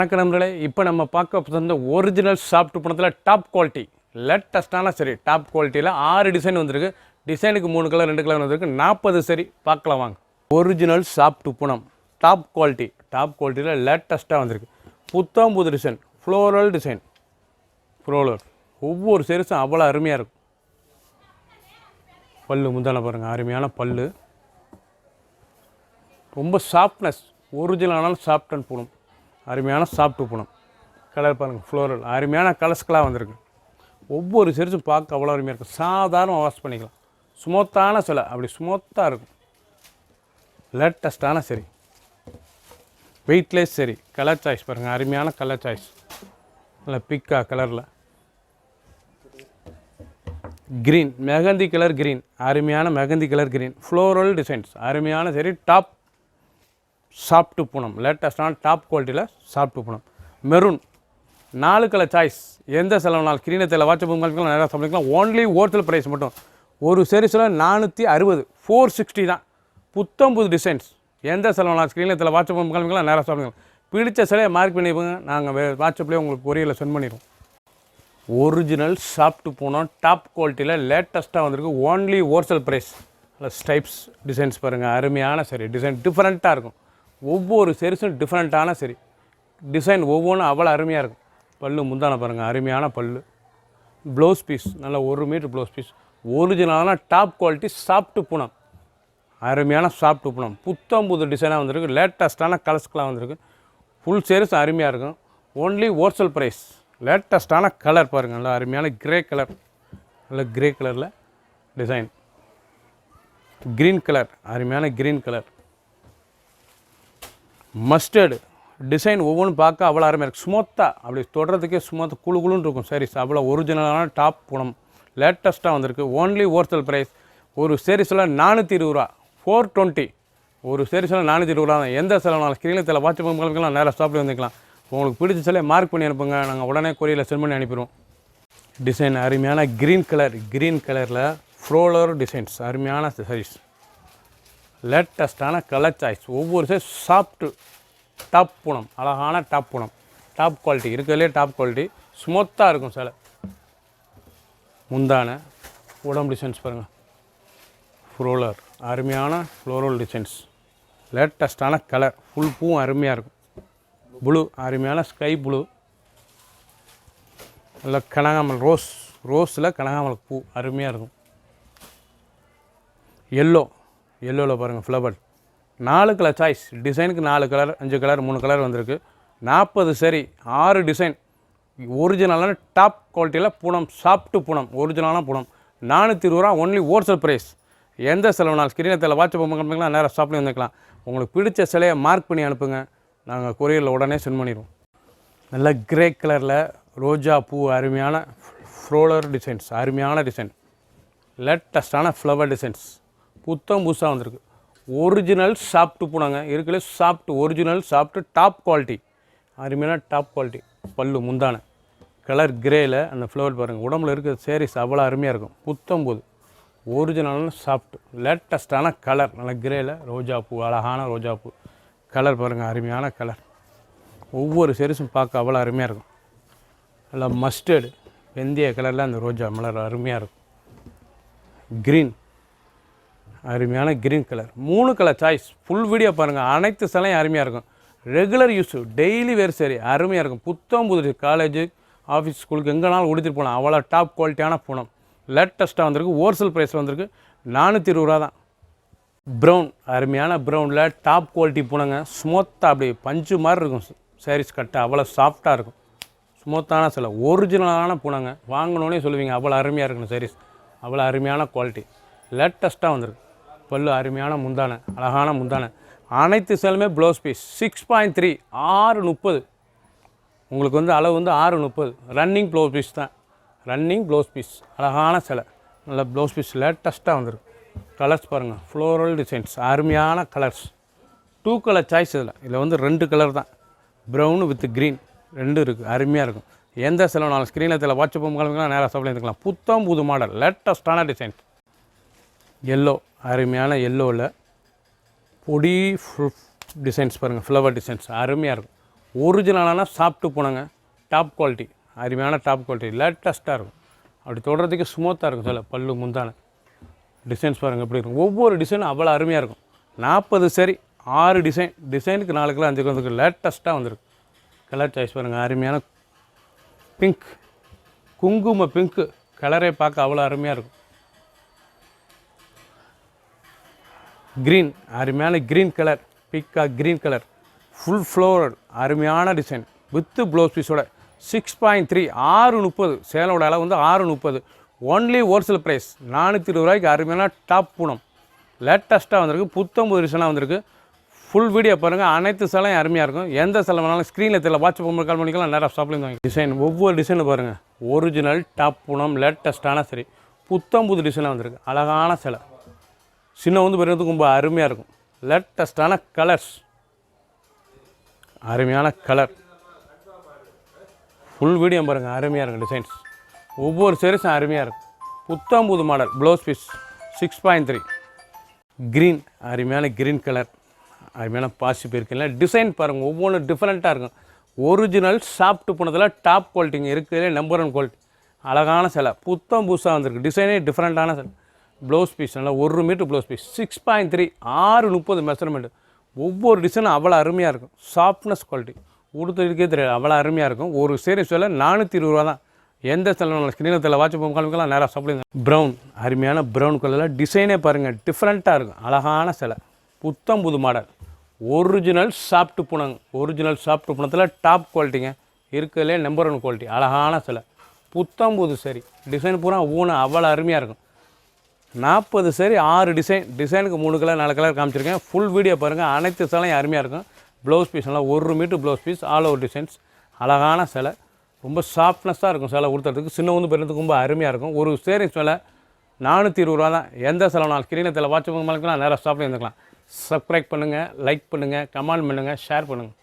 வணக்கம் நண்பர்களே, இப்போ நம்ம பார்க்க போகிற ஒரிஜினல் சாஃப்ட் பணத்தில் டாப் குவாலிட்டி லேட்டஸ்ட்டான சரி டாப் குவாலிட்டியில் 6 டிசைன் வந்திருக்கு. டிசைனுக்கு 3 கலர் 2 கலர் வந்திருக்கு. 40 சரி பார்க்கலாம் வாங்க. ஒரிஜினல் சாஃப்ட் புனம் டாப் குவாலிட்டியில் லேட்டஸ்ட்டாக வந்திருக்கு. புத்தம் புது டிசைன், ஃப்ளோரல் டிசைன், ஃப்ளோரல் ஒவ்வொரு சீரிஸும் அவ்வளோ அருமையாக இருக்கும். பல்லு முந்தான பாருங்கள், அருமையான பல்லு, ரொம்ப சாஃப்ட்னஸ், ஒரிஜினலான சாஃப்ட் அண்ட் புனம், அருமையான சாஃப்ட் புனம். கலர் பாருங்கள், ஃப்ளோரல் அருமையான கலர்ஸ்களாக வந்திருக்கு. ஒவ்வொரு சீரிஸும் பார்க்க அவ்வளோ அருமையாக இருக்கும். சாதாரண வாஷ் பண்ணிக்கலாம். ஸ்மூத்தான சிலை, அப்படி ஸ்மூத்தாக இருக்கும். லேட்டஸ்ட்டான சரி, வெயிட்லெஸ் சரி. கலர் சாய்ஸ் பாருங்கள், அருமையான கலர் சாய்ஸ், நல்ல பிக்கா கலரில். க்ரீன், மெகந்தி கலர் க்ரீன், அருமையான mehndi colour green, floral designs, அருமையான சரி டாப் சாஃப்ட்டு பூனம், லேட்டஸ்டான டாப் குவாலிட்டியில் soft Poonam. Maroon 4 colour choice, எந்த செலவுனால் கிரீனத்தில் வாட்ஸ்அப் பண்ணிக்கலாம், நிறையா சமைக்கலாம். ஓன்லி ஹோல்சேல் ப்ரைஸ் மட்டும். ஒரு சீரிஸில் 460, 460 தான். புத்தம் புது டிசைன்ஸ், எந்த செலவுனால் ஸ்க்ரீனத்தில் வாட்ஸ்அப் பண்ணிக்கலாம், நேராக சமைக்கலாம். பிடிச்ச சிலையை மார்க் பண்ணிப்போங்க, நாங்கள் வாட்ஸ்அப்லேயே உங்களுக்கு கொரியரில் சென்ட் பண்ணிடுவோம். ஒரிஜினல் சாஃப்ட்டு பூனம் டாப் குவாலிட்டியில் லேட்டஸ்ட்டாக வந்திருக்கு. Only wholesale price. Stripes designs பாருங்கள், அருமையான சரி டிசைன், டிஃப்ரெண்ட்டாக இருக்கும். ஒவ்வொரு சீரிஸும் டிஃப்ரெண்ட்டான சரி டிசைன், ஒவ்வொன்றும் அவ்வளோ அருமையாக இருக்கும். பல்லு முந்தான பாருங்கள், அருமையான பல்லு. ப்ளவுஸ் பீஸ் நல்லா 1 மீட்டர் ப்ளவுஸ் பீஸ், ஒரிஜினலான டாப் குவாலிட்டி சாஃப்ட்டு பூனம், அருமையான சாஃப்ட்டு பூனம். புத்தம் புது டிசைனாக வந்திருக்கு. லேட்டஸ்ட்டான கலர்ஸ்க்கெலாம் வந்திருக்கு. ஃபுல் சீரிஸ் அருமையாக இருக்கும். Only wholesale price. லேட்டஸ்ட்டான கலர் பாருங்கள், நல்லா அருமையான கிரே கலர், நல்ல கிரே கலரில் டிசைன். க்ரீன் கலர், அருமையான க்ரீன் கலர். மஸ்டர்டு டிசைன், ஒவ்வொன்றும் பார்க்க அவ்வளோ அருமையாக இருக்குது. ஸ்மூத்தாக அப்படி தொடுறதுக்கே ஸ்மூத்தாக குழுன்னு இருக்கும். சாரீஸ் அவ்வளோ ஒரிஜினலான டாப் பூனம், லேட்டஸ்ட்டாக வந்திருக்கு. Only wholesale price. ஒரு சீரிஸில் 420 ரூபா, 420. ஒரு சீரிஸில் 420 ரூபா தான். எந்த செலவுனாலும் ஸ்க்ரீனில் வாட்ஸ்அப் பண்ணிக்கலாம், நேராக ஸ்டாப்பில் வந்துக்கலாம். உங்களுக்கு பிடிச்ச சிலையை மார்க் பண்ணி அனுப்புங்க, நாங்கள் உடனே கொரியரில் சென்ட் பண்ணி அனுப்பிடுவோம். டிசைன் அருமையான க்ரீன் கலரில் ஃப்ளோரல் டிசைன்ஸ், அருமையான சாரீஸ், லேட்டஸ்ட்டான கலர் சாய்ஸ். ஒவ்வொரு சைஸ் சாஃப்ட்டு டாப் பூனம், அழகான டாப் பூனம், டாப் குவாலிட்டி இருக்கிறதுலே டாப் குவாலிட்டி. ஸ்மூத்தாக இருக்கும் சிலை. முந்தான உடம்பு டிசைன்ஸ் பாருங்கள், ஃப்ளோரல் அருமையான ஃப்ளோரல் டிசைன்ஸ், லேட்டஸ்ட்டான கலர். ஃபுல் பூவும் அருமையாக இருக்கும். ப்ளூ அருமையான ஸ்கை ப்ளூ, நல்ல கனகாமல் ரோஸில் கனகாமல் பூ அருமையாக இருக்கும். எல்லோவில் பாருங்கள் ஃப்ளவர். 4 கலர் சாய்ஸ், டிசைனுக்கு 4 கலர் 5 கலர் 3 கலர் வந்திருக்கு. 40 சரி 6 டிசைன். ஒரிஜினலான டாப் குவாலிட்டியில் பூனம், சாஃப்ட்டு பூனம், ஒரிஜினலான பூனம். 420 ரூபா ஒன்லி ஹோல்சேல் ப்ரைஸ். எந்த செலவுனாலும் ஸ்க்ரீனத்தில் வாட்ஸ்அப் பண்ணிக்கலாம், நேராக ஷாப்லேயே வந்துக்கலாம். உங்களுக்கு பிடிச்ச சிலையை மார்க் பண்ணி அனுப்புங்க, நாங்கள் கொரியரில் உடனே சென்ட் பண்ணிடுவோம். நல்ல கிரே கலரில் ரோஜா பூ, அருமையான ஃப்ளோரல் டிசைன்ஸ், அருமையான டிசைன், லேட்டஸ்டான ஃப்ளவர் டிசைன்ஸ், புத்தம் புதுசாக வந்திருக்கு. ஒரிஜினல் சாஃப்ட்டு பூனாங்க, இருக்கலே soft original soft top quality, அருமையான டாப் குவாலிட்டி. பல்லு முந்தான கலர் கிரேயில் அந்த ஃப்ளவர் பாருங்கள். உடம்புல இருக்கிற சேரீஸ் அவ்வளோ அருமையாக இருக்கும். புத்தம் போது ஒரிஜினலான சாஃப்ட்டு லேட்டஸ்ட்டான கலர், நல்ல கிரேயில் ரோஜா பூ, அழகான ரோஜா பூ கலர் பாருங்கள், அருமையான கலர். ஒவ்வொரு சேரீஸும் பார்க்க அவ்வளோ அருமையாக இருக்கும். நல்லா மஸ்டர்டு வெந்தய கலரில் அந்த ரோஜா மலர் அருமையாக இருக்கும். க்ரீன், அருமையான green colour. 3 colour choice. Full video பாருங்கள், அனைத்து சிலையும் அருமையாக இருக்கும். ரெகுலர் யூஸு டெய்லி வேர் சரி அருமையாக இருக்கும். புத்தம் புது காலேஜு, ஆஃபீஸ், ஸ்கூலுக்கு எங்கேனாலும் உடுத்திட்டு போகலாம். அவ்வளோ டாப் குவாலிட்டியான பூனம், லேட்டஸ்ட்டாக வந்திருக்கு. ஹோல்சேல் ப்ரைஸ் வந்திருக்கு. 420 ரூபா தான். ப்ரௌன், அருமையான ப்ரௌனில் டாப் குவாலிட்டி பூனங்க. ஸ்மூத்தாக அப்படி பஞ்சு மாதிரி இருக்கும் சாரீஸ் கட்ட, அவ்வளோ சாஃப்டாக இருக்கும். ஸ்மூத்தான சிலை, ஒரிஜினலான பூனங்க. வாங்கினோன்னே சொல்லுவீங்க அவ்வளோ அருமையாக இருக்கணும் சாரீஸ், அவ்வளோ அருமையான குவாலிட்டி, லேட்டஸ்ட்டாக வந்திருக்கு. பல்லு அருமையான முந்தான, அழகான முந்தான. அனைத்து சேலுமே ப்ளவுஸ் பீஸ் 6.3, 6:30. உங்களுக்கு அளவு 6:30. ரன்னிங் ப்ளவுஸ் பீஸ் தான், ரன்னிங் ப்ளவுஸ் பீஸ். அழகான சிலை, நல்ல ப்ளவுஸ் பீஸ், லேட்டஸ்ட்டாக வந்திருக்கு. கலர்ஸ் பாருங்கள், ஃப்ளோரல் டிசைன்ஸ், அருமையான கலர்ஸ். 2 colour choice. இதில் 2 கலர் தான், ப்ரௌனு வித் க்ரீன் 2 இருக்குது. அருமையாக இருக்கும். எந்த செலவுனாலும் ஸ்க்ரீனில் வாட்ஸ்அப் பண்ணிக்கலாம், நேராக சப்ளை எடுத்துக்கலாம். புத்தம் புது மாடல், லேட்டஸ்ட்டான டிசைன். எல்லோ, அருமையான எல்லோவில் பொடி டிசைன்ஸ் பாருங்கள், ஃப்ளவர் டிசைன்ஸ் அருமையாக இருக்கும். ஒரிஜினலான சாப்பிட்டு போனாங்க, டாப் குவாலிட்டி, அருமையான டாப் குவாலிட்டி, லேட்டஸ்ட்டாக இருக்கும். அப்படி தொடுறதுக்கு ஸ்மூத்தாக இருக்கும். சில பல்லு முந்தான டிசைன்ஸ் பாருங்கள் எப்படி இருக்கும். ஒவ்வொரு டிசைனும் அவ்வளோ அருமையாக இருக்கும். 40 சரி 6 டிசைனுக்கு 4 கிலோ 5 கிலோ வந்துருக்கு. லேட்டஸ்ட்டாக வந்துருக்கு. கலர் சாய்ஸ் பாருங்கள், அருமையான பிங்க், குங்கும பிங்க்கு கலரே பார்க்க அவ்வளோ அருமையாக இருக்கும். க்ரீன், அருமையான க்ரீன் கலர், பிக்கா க்ரீன் கலர், ஃபுல் ஃப்ளோரட், அருமையான டிசைன் வித்து ப்ளவுஸ் பீஸோட 6.3, 630. சேலோட அளவு வந்து 630. ஒன்லி ஹோல்சேல் ப்ரைஸ் 420 ரூபாய்க்கு அருமையான டாப் பூனம் லேட்டஸ்ட்டாக வந்திருக்கு. புத்தம்புது டிசைனாக வந்திருக்கு. ஃபுல் வீடியோ பாருங்கள். அனைத்து சேலையும் அருமையாக இருக்கும். எந்த சேலை வேணாலும் ஸ்க்ரீனில் தெரியல, வாட்ஸ்அப் நம்பர் கால் பண்ணிக்கலாம். நேராக ஷாப்லேருந்து வாங்கி டிசைன் ஒவ்வொரு டிசைனும் பாருங்கள். ஒரிஜினல் டாப் பூனம் லேட்டஸ்ட்டான சரி புத்தம்புது டிசைனாக வந்திருக்கு. அழகான சேலை, சின்ன வந்து பெரியதுக்கு ரொம்ப அருமையாக இருக்கும். லேட்டஸ்ட்டான கலர்ஸ், அருமையான கலர், ஃபுல் வீடியோ பாருங்கள். அருமையாக இருக்கும் டிசைன்ஸ். ஒவ்வொரு சேரீஸும் அருமையாக இருக்கும். புத்தம்புது மாடல் ப்ளவுஸ் பீஸ் 6.3. க்ரீன், அருமையான க்ரீன் கலர், அருமையான பாசி போயிருக்குல்ல. டிசைன் பாருங்கள், ஒவ்வொன்றும் டிஃப்ரெண்ட்டாக இருக்கும். ஒரிஜினல் சாஃப்ட் போனதில் டாப் குவாலிட்டிங்க இருக்கிறதுலே நம்பர் 1 குவாலிட்டி. அழகான சேலை, புத்தம் புதுசாக வந்திருக்கு. டிசைனே டிஃப்ரெண்ட்டான சேலை. ப்ளவுஸ் பீஸ் நல்லா 1 மீட்டர் ப்ளவுஸ் பீஸ் 6.3, 630 மெஷர்மெண்ட்டு. ஒவ்வொரு டிசைனும் அவ்வளோ அருமையாக இருக்கும். சாஃப்ட்னஸ் குவாலிட்டி உடுத்துறதுக்கே தெரியாது, அவ்வளோ அருமையாக இருக்கும். ஒரு சீரீஸ் விலை 420 ரூபா தான். எந்த செலவு ஸ்க்ரீனில் தெரியல, வாட்ஸ்அப் காமிக்கலாம். நேராக சாப்பிடுங்க. ப்ரௌன், அருமையான ப்ரௌன் கலரில் டிசைனே பாருங்கள் டிஃப்ரெண்ட்டாக இருக்கும். அழகான சிலை, புத்தம் புது மாடல், ஒரிஜினல் சாஃப்ட் புனங்க. ஒரிஜினல் சாஃப்ட் புனத்தில் டாப் குவாலிட்டிங்க இருக்கிறதுலே நம்பர் 1 குவாலிட்டி. அழகான சிலை, புத்தம் புது சரி. டிசைன் பூரா ஊனை அவ்வளோ அருமையாக இருக்கும். 40 சரி 6 டிசைனுக்கு 3 கலர் 4 கலர் காமிச்சிருக்கேன். ஃபுல் வீடியோ பாருங்கள். அனைத்து சேலையும் அருமையாக இருக்கும். ப்ளவுஸ் பீஸ் நல்லா 1 metre blouse piece, all over designs. அழகான சிலை, ரொம்ப சாஃப்ட்னஸாக இருக்கும். சேலை உடுத்துறதுக்கு சின்ன வந்து பெரியதுக்கு ரொம்ப அருமையாக இருக்கும். ஒரு சேரீஸ் விலை 420 ரூபா தான். எந்த செலவுனாலும் ஸ்க்ரீனில் தெரியல, வாட்ஸ்அப் பண்ணிக்கலாம். நேராக ஸ்டாப்லேயே இருந்துக்கலாம். சப்ஸ்கிரைப் பண்ணுங்கள், லைக் பண்ணுங்கள், கமெண்ட் பண்ணுங்கள், ஷேர் பண்ணுங்கள்.